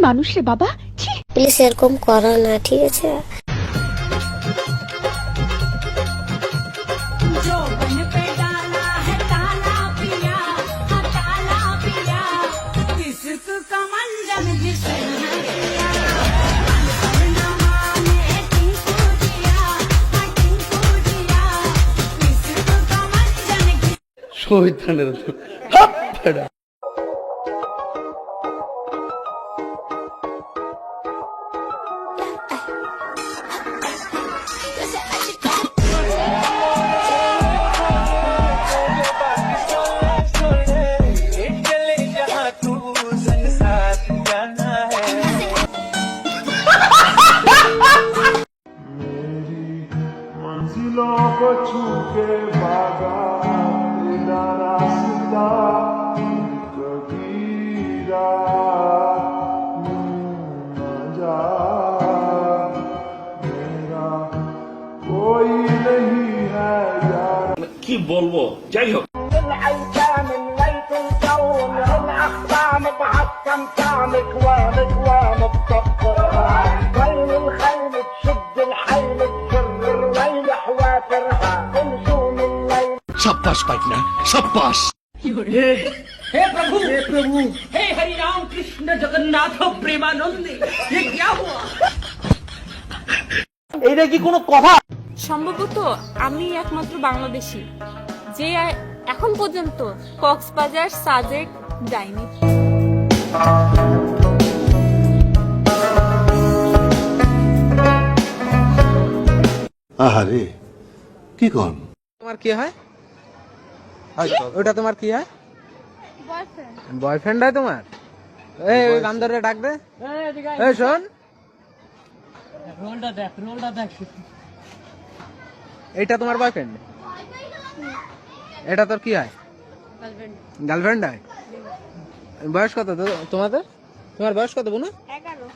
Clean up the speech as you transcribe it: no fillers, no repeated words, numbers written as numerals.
মানুষ রে বাবা, প্লিজ এরকম করো না, ঠিক আছে? শয়তানের मंजिलों को छू के भागा तेरा रास्ता कबीरा न जा मेरा कोई नहीं है यार। কি বলবো, যাই হোক शाबाश पाइटना, शाबाश। हे प्रभु, हे हरि राम कृष्ण जगन्नाथ प्रेमानंद, ये क्या हुआ? এইটা কি কোনো কথা? সম্ভবত আমি একমাত্র বাংলাদেশী যে এখন পর্যন্ত কক্সবাজার সাজেক যায়নি। আহারে কি কোন? তোমার কি হয়? ওটা তোমার কি হয়? বয়ফ্রেন্ড হয় তোমার? এই ওই গান্ধারে ডাক দে। এই শোন, রোলটা দেখ। এটা তোমার বয়ফ্রেন্ড? এটা তোর কি হয়? গার্লফ্রেন্ড হয়? বয়স কত তোমাদের? তোমার বয়স কত বোন? 11।